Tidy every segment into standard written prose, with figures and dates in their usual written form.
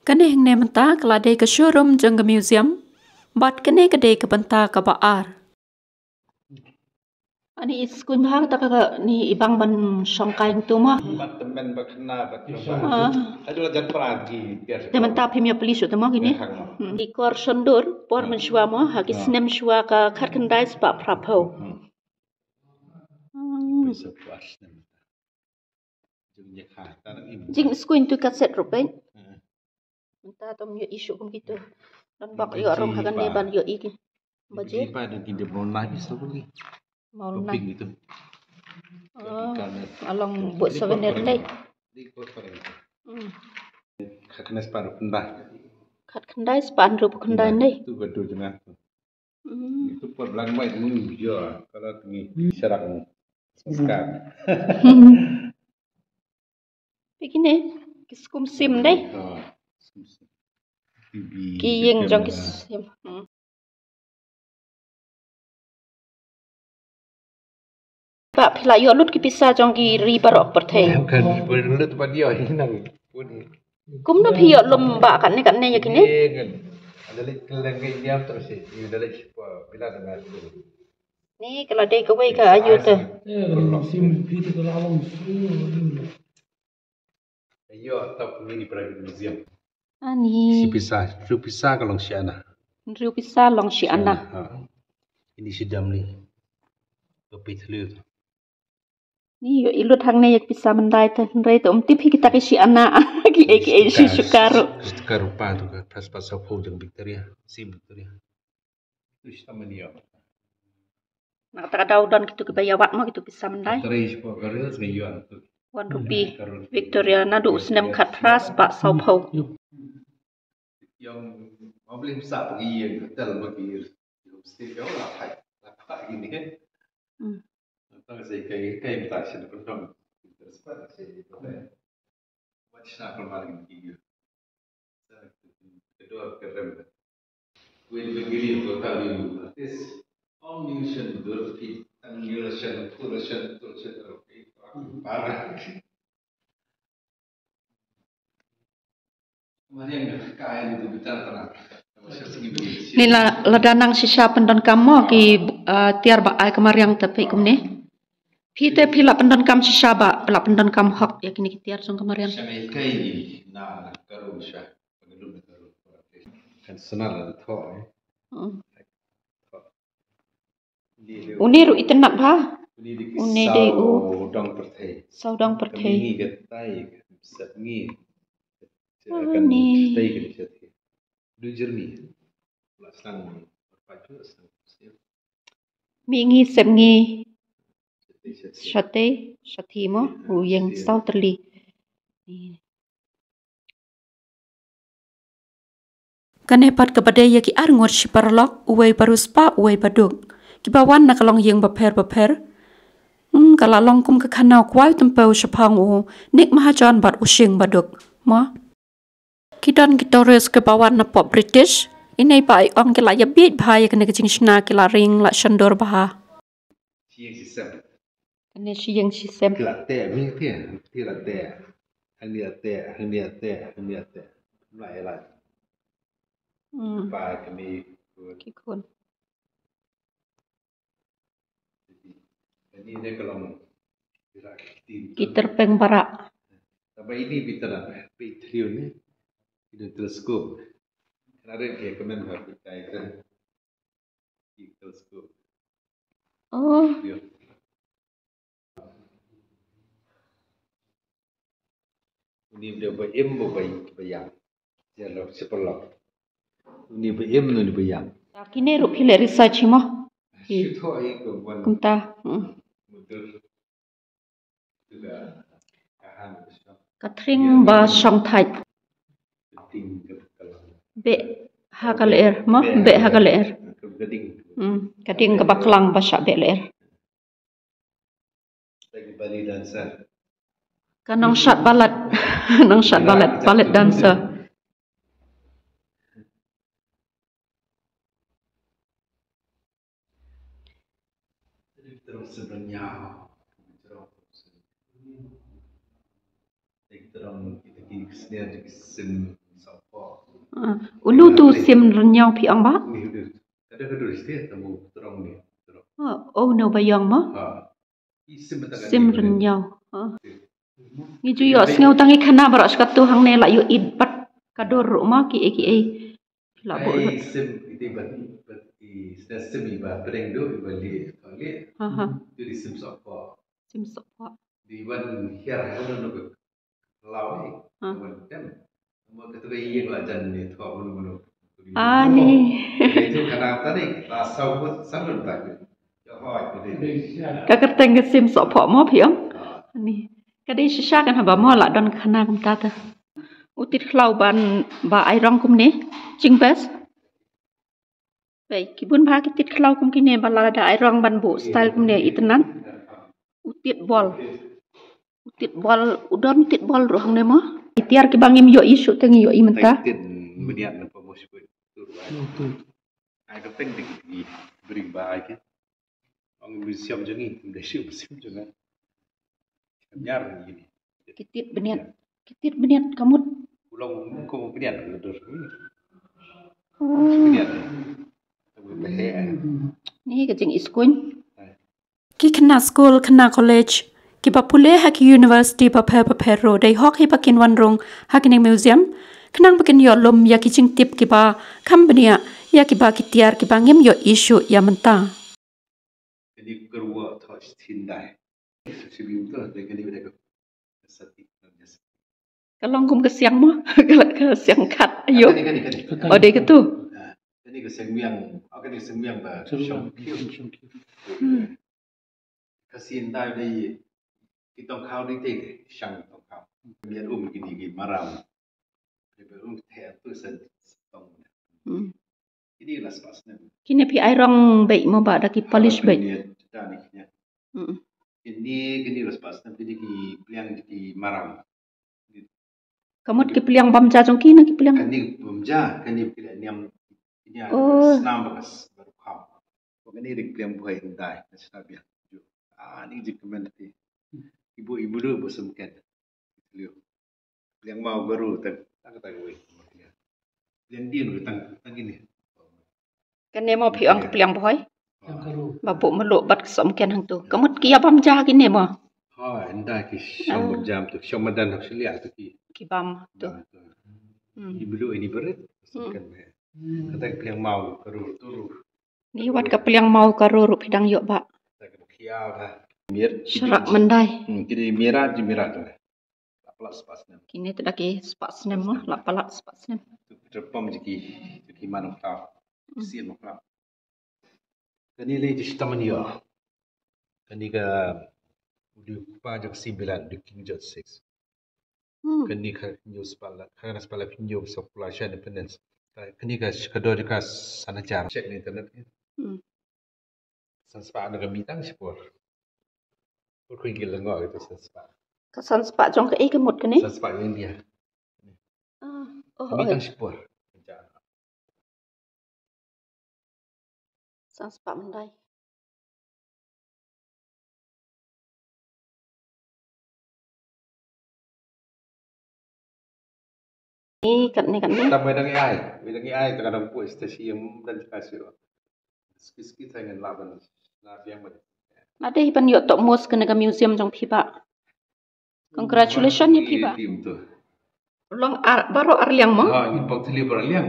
Kene heng ne menta kelade ke showroom jeng ke museum. Bat kene kede ke benta ke baar. Ani iskun bahang tak ni ibang ban songkai tu mah. Bat temen bakna bakna. Aduh jangan pergi. Dia menta pemia pelis tu mah gini. Di kor sondur por menshua mah hagi snem shua ka khat kendai spa prapo. Bisa puas nem. Jengnya kata Jing skuin tu kaset rupen. Menta tom yo isu kum gitu. Dan bak yo rom hagan ne ban yo iki. Baje. Di pada kita mau habis tu lagi. Mau Topping itu. Along buat souvenir deh. Di kota itu. Kakaknya separuh kendah. Khat kendai span rup kendai deh. Itu betul jenah. Itu pot belang baik mulu ya. Kalau tinggi serang sekarang. Begini, kiskum sim deh. Kiyeng jong kisim. Pak pila yo lut ki pisa jong ki ri barok perthei. Bukan berlut pada dia hinang. Kum na phiyo lomba kan ne ya kini. Ada lagi kelengkai dia terus ini ada lagi bila dengan itu. Ni kalau dei ka wei ka ayu tu. Sim pita kalau awang Ayo top ini di museum. Ani. Si pisah kalau si anak. Riu pisa long si ana. Ini si dam ni. Topi telur. Ni yo ilut hang ne yak pisa mendai tu tipi kita ki si ana ki aka si sukaro. Sukaro pa tu kan pas pas sapu jeng Victoria, si Victoria. Itu sama dia. Nak tak ada udan gitu ke bayawat mah gitu pisa mendai. Terus po karel ngayon tu. 1 rupi Victoria na du snem khatras pak saupau. Yang mau beli besar pergi yang hotel pergi. Mesti kau lah gini kan. Tahu saya kayak tak sih pernah. Terus pada saya itu macam nak kemarin gitu. Kedua keren. Kue begini tu tahu dulu. This omniscient berarti omniscient, omniscient parah. Kemarin yang kain itu bicara tenang. Ni la danang sisa pendon kamu ki tiar ba ai kemariang tapi kumne. Pite pila pendon kam sisa ba pila pendon kam hok ya kini tiar song kemariang. Sangai kai na karu sya. Pengelum karu. Kan senar ada tho. Uniru itenat ba. Uni de u dong perthai. saudang perthai. Ini getai set ngi. Ni. Stay kan set. Du jermi. Selang pacu selang. Mingi semngi Shate, Shatimo, yang Souterly. Kanepat kepada ya ki arngot si parlok, uwe paruspa, uwe paduk. Kibawan nak long yang beper. Kalau long kum ke kanau kuai tempau sepang nik mahajan bat using baduk. Ma. Kidan kitoris kebawan na pop British. Ini pai ong kila ya bit bahaya kena kecing sna kila ring la shandor baha. Siang sistem. Kena siang sistem. Kila te mi te, kila te. Hanya te. Lai. Ba kami Kikun. Ini dia kalau Kita peng barak. Tapi ini bicara Patreon ni, ini teleskop. Ada yang komen harus kita teleskop. Oh. Ini dia bayang. Jalan sepuluh. Ini bayang. Kini rupi le research mo. Itu ai kewan. Kunta. Juga Katring ba song thai. Be hakal er mo be hakal er. Kading ke baklang ba syak be er. Lagi Bali dancer. Kanong shot ballet. Nong shot ballet dancer. Terus sebenarnya terang kita kisah di sim sapa Ulu tu sim renyau pi ang ba? Ni udah. Kada istirahat temu terang ni. Oh no bayang ma? Isim betul. Sim renyau. Ni ju yo ngau tangi khana barak skatu hang ne la yo id pat kador ma ki e. La bo. Sim itu berarti sim iba bereng do iba li. Itu di sim sokpo. Sim sokpo. Di wan hiar ada no lau ni. Wan kan. Mau ketua yang lajan ni thok mulu. Ni. Itu karena tadi rasa pun sangat bagus. Johor itu. Kakerteng ke sim sokpo mo pi ang. Ni. Kadai sisa kan haba mo la don khana kum ta. Utit khlau ban ba ai rong kum ni. Cingpes. Baik, kibun bha kitit khlau kum kine bala da ai rong ban bu style kum ne itenan. Utit bol. Udon utit bol ro hang ne mo. Itiar ki bangim yo isu tengi yo imenta. Meniat na promosi ko. Ai ka peng di bring ba ai ke. Ang museum jangi, museum jangan. Nyar ni. Kitit beniat kamu. Ulang ko beniat dor. Beniat. Ni kecing iskuñ. Ki kena school kena college. Ki pa pule ha ki university pa ro dai hok hi pakin wan rong ha ki museum. Kenang pakin yo lom ya ki cing tip ki pa company ya ki ba ki tiar ki bangim yo issue ya menta. Jadi kerwa touch tindai. Sibiu tu dengan dia berdekat. Sati. Kalong kum ke siang mo. Ke siang kat ayo. Oh dai ke tu. Ini ke sembiang, akan sembiang bah shong kiu. Kasin dah di kita kau di teh, shang kau. Biar gini maram. Biar teh tu tong. Ini lah sepasnya. Kini pi ai rong baik mo ba daki polish baik. Ini lah sepasnya. Jadi ki pilihan di maram. Kamu ki pilihan bamja jong kini ki pilihan. Kani bamja, kani pilihan niam. Ini senam bagus baru kau. Ini reklam buat hindai, macam biar. Ini jikamen nanti ibu dulu bosankan. Yang mau baru tak tahu. Yang dia dulu tang ini. Kan nemo piang piliang boy. Bapak meluk bat kesamkan hang tu. Kamu kia bam jah kini mo. Hindai ki syam jam tu, syam madan nak selia tu ki. Ki bam tu. Ibu dulu ini berat, bosankan. Kata piliang mau baru turu. Ni wat ka piliang mau karo ru pidang yok ba. Serak mendai. Kini merah je merah tu. Laplat sepasnya. Kini tu daki sepasnya mo, laplat sepasnya. Terpam jeki mana kau. Sian kau. Kini lagi di taman dia. Kini ke di pajak 9 di King George 6. Kini ke news pala, kerana pala pinjau population independence. Kini ke kedua di kas sana cara cek di internet. Sanspa ada kemitang sepor. Kurang gila ngok itu sanspa. Sanspa jong ke mut ke ni? Sanspa yang dia. Oh. Kemitang sepor. Sanspa mendai. Ni kat ni. Tak bedang AI terkadang puas stasiun dan kasih. Sikit dengan laban yang mana. Ada hipan yok tok mos kena ke museum jong pipa. Congratulations ya pipa. Long baru arliang mo? Ini portfolio baru arliang.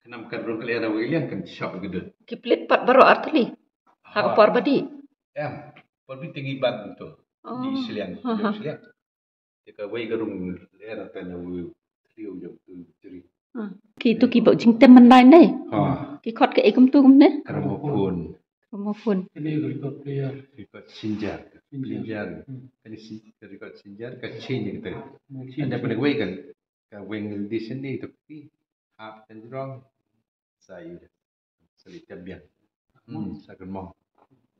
Kenapa kan rong kali ada arliang kan shop gede. Kiplit pat baru artli. Hak por badi. Porbi tinggi ban tu. Di Seliang. Jika wei gerung era tan trio jom tu ceri. Ki tu ki bok jing tem mendai nei. Ki khot ke ekum tu kum ne. Gramofon. Ini record player. Record sinjar. Kali record sinjar ke change gitu. Ada pada wei kan. Ke weng di sini tu ki hap dan jrong. Saya selit biang. Saya kan mau.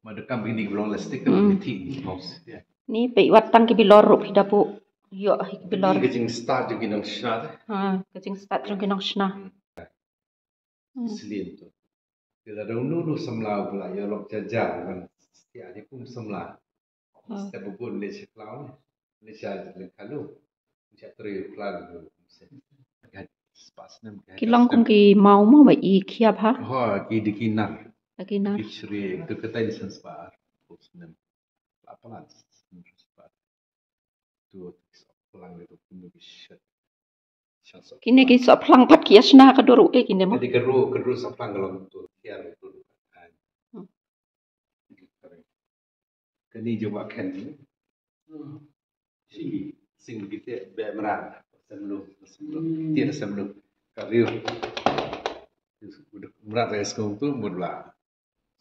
Madekam ini belum lestik kan ti house. Ni pe wat tang ki bilor ru hidapu. Yo ki bilor. Ini kecing start juga nang snat. Kecing start jong ki nang sna. Selit tu. Bila dulu semlau pula ya lok jajar kan. Setiap hari pun semlau. Setiap pun le seklau. Le sya le kalau. Sya tri plan tu. Spasnem Kilong kum ki mau mo ba I kiap ha? ki dikinar. Dikinar. Kicri keketai di sensbar. Spasnem. Apalan sensbar. Tu pelang itu punya kisah. Kini ki so plang pat ki asna ka doru kini mo. Jadi keru saplang kalau tu kiar itu. Kini coba kan ni. Sing kita bemeran sebelum tiada sebelum kariu. Udah merat saya sekarang tu mula.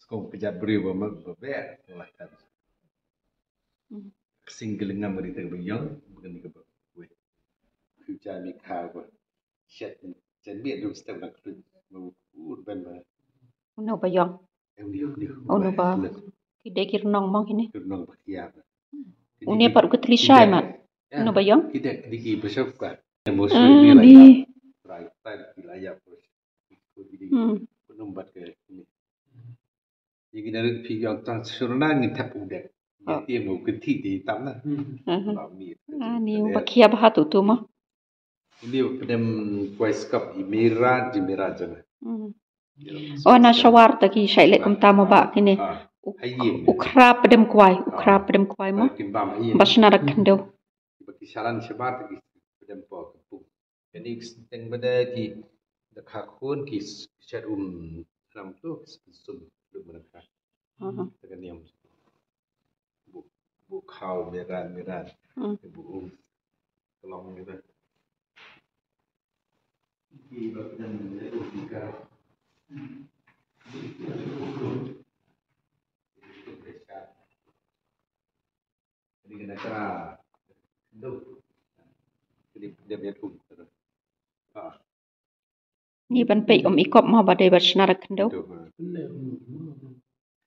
Sekarang kejap beri beber lah kan. Sing gelengam berita beriang bukan ni kebab. Hujan ni kau. Shet biar dulu setengah nak tu. Ben ben. Uno ba yong. Uno ba. Ki dekir nong mo kini. Nong bakiar. Unia par ku tlishay mat. Uno ba yong? Kita diki besok kan. Emosi ni lagi. Right, wilayah terus. Penumbat ke ini. Jadi dari pihak tang surna ni tap udah. Dia mau keti di tanah. Ni bakia bah tu tu mah. Ini pedem kuis cup imira jimira jana. Oh na shawar taki shaile kum tamo ba kini. Ukra pedem kuai mah. Basna rak kendo. Bagi saran sebar taki pedem po kepung. Jadi teng benda ki dekat kun ki chat ram tu sun lu mereka. Tekan yang bu kau meran bu kelong gitu. Di bagian itu tiga. Jadi kena cara itu. Jadi dia biar kum. Ni ban pe ikop ma ba de basna rak kendo.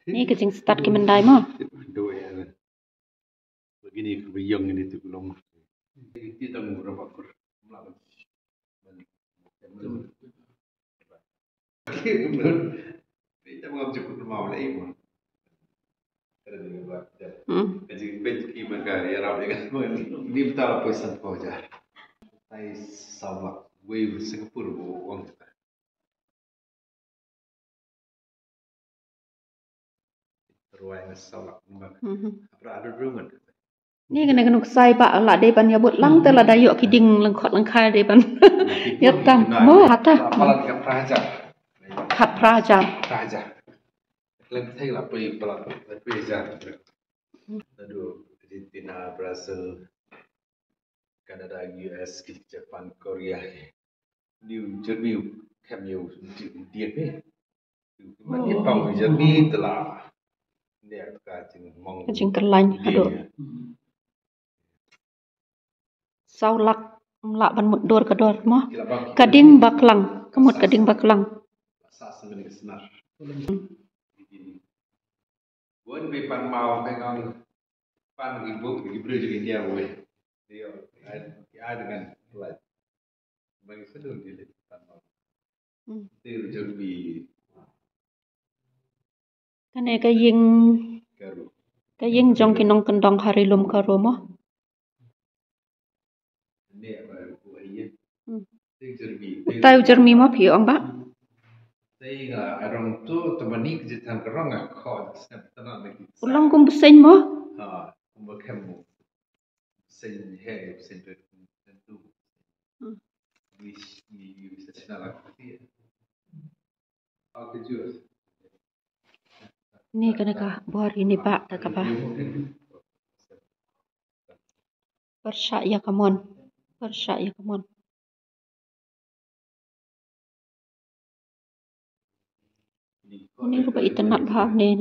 Ni ke jing start ki mendai mo. Begini kebiyang ini tu belum. Kita murah bakur. Kita mau cukup mau lagi pun. Kerana dia buat. Jadi bentuk iman kaya ramai kan. Ini betul apa yang kau jar. Saya sama wave Singapura uang kita. Terus sama nombak. Apa ada rumah. Ni kena kena sai ba la de ban ya bot lang te la da yo ki ding lang khot lang khai de ban. Ya tam mo hata. Malah ke praja. Khat praja. Lem thay là pelan praja. Aduh, Argentina, Brazil, Canada, US, Japan, Korea, New Jersey, Camille, Điện ni. Macam pau Jersey telah. Ni agak jeng mong. Jing kerlain aduh. Saulak la ban mut dor ka dor mo. Kading baklang, kemut kading baklang. Sas meni senar. Buat bepan mau pengang pan ibu juga dia boleh. Dia dengan pelat. Bagi sedul dia pan mau. Dia jadi Kane ka ying jong kinong kendong hari lum ka romo. Tahu jermi mo phi ong ba? Saya orang tu teman ni kejutan kerang kau snap tenang lagi. Ulang kum busen mo? Kumba kamu sen hai sen tu. Bisa senang lagi. Aku jujur. Ni kena ka buar ini pak tak apa. Persyak ya kamon. Ni rupa itenat bah ni.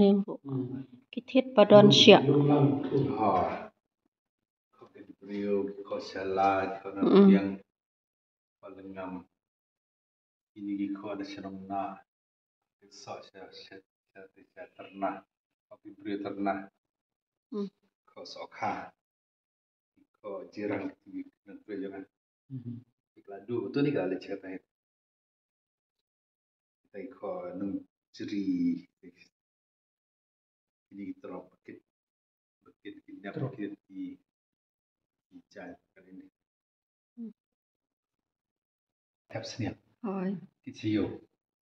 Kithet padon syak. Kau beriu, kau salad, kau nak yang palengam. Ini kau ada senang nak. Sok saya ternak. Kau beriu ternak. Kau sokha. Kau jirang dan tu jangan. Ikladu tu ni kalau cerita ni. Kita kau nung ceri. Ini terap bakit di jalan kali ini. Tap seniap. Oi. Ticiyo.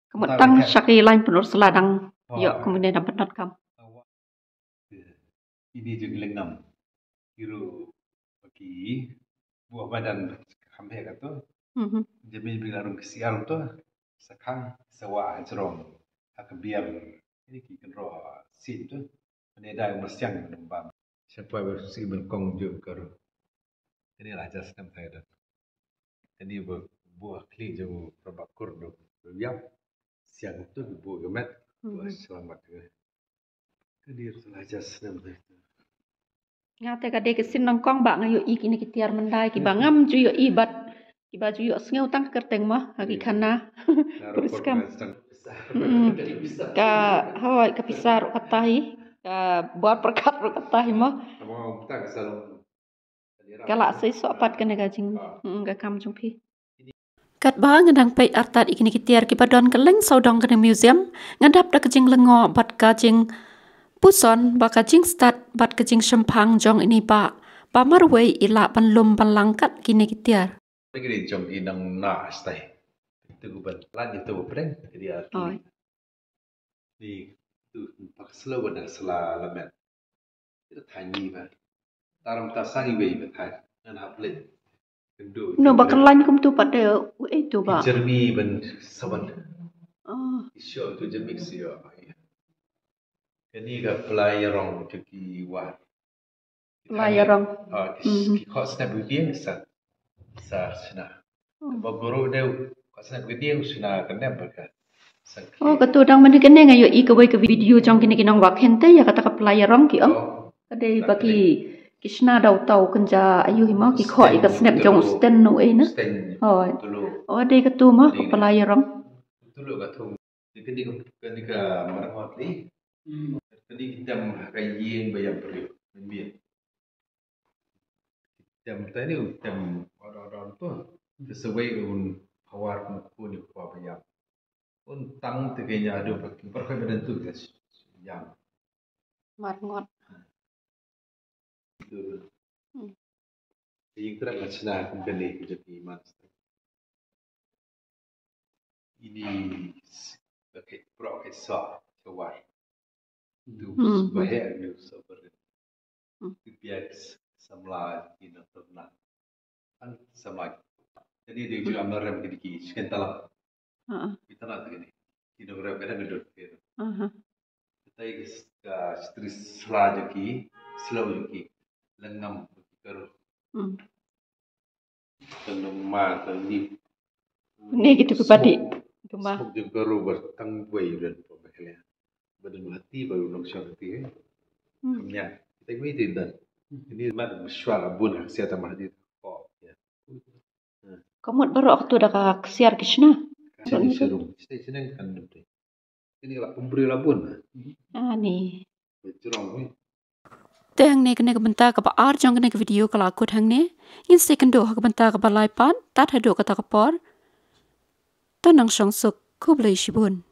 Kemudian syaki lain penur seladang. Yok kemudian dapat not kam. Ini juga lengam. Iru bagi buah badan kami kata. Jadi bilang kesiar tu sekarang sewa jerong akan biar ini kita roh sin tu menedai mesiang menumbang. Siapa bersih berkong juga karo. Ini lah just nam saya dah. Ini buah kli jauh perbakur do. Biar siang tu buah gemet buah selamat ke. Ini lah just nam saya. Ngate kade kesin nongkong bak ngayo ik ini kitiar mendai ki bangam juyo ibat ki baju yo sngeu tang kerteng mah hagi kana beruskam ka hoi ka pisar katahi ka buat perkat ro katahi mah kala sei so apat kene gajing ga kam jungpi kat ba ngadang pe artat ikini kitiar ki badon keleng saudong kene museum ngadap da kejing lengo bat kajing Puson baka jing start bat kejing sempang jong ini ba marwei ila panlum panlangkat kini kitiar. Begini jong inang na stay. Itu guban lan itu bereng jadi arti. Ni tu pak slow dan selamat. Itu tanya ba. Taram tasangi wei betai dan haplet. No bakal lain kum tu pada itu ba. Jermi ben saban. Isu tu jermi sio. Ini ke pelayarong cuci war. Pelayarong. Kau snap begini sa sana. Bagoro deu kau snap begini sana kena berkat. Oh ketu dang mandi kene ngayo i ke video jong kini kinong wak hente ya kata ke pelayarong ki om. Kade bagi kisna dau tau kenja ayu hima ki kho i ke snap jong sten no e na. Hoi. Oh de ketu mah ke pelayarong. Tulu ketu. Kini ke marhot ni. Jadi kita mengkaji bayar beri, membiar. Jam tadi jam orang-orang tu sesuai dengan power muku ni power bayar. Un tang teganya ada perbedaan tu guys. Jam. Marngot. Itu. Yang terang macam kembali jadi mas. Ini pakai profesor keluar. Tu bahaya ni seperti biar semula ini ternak kan sama jadi dia juga merem kiri sekian talam kita nak begini kita merem kadang gedor kita istri selaju ki lengam kerus tenuma tadi ni gitu kepadi cuma juga rubber tangway dan pembelian badan hati baru nak syarti kemudian kita ini dan ini mana mesyuara bun hasil tamah di ya kamu baru waktu dah kesiar kisna ini serum stasiun kan nanti ini lah pemberi labun ni bercerong Teng ne kene kebentar ke ar jong kene ke video kalau aku thang ne in second do kebentar ke balai pan tat hado kata kapor tanang song suk kublai shibun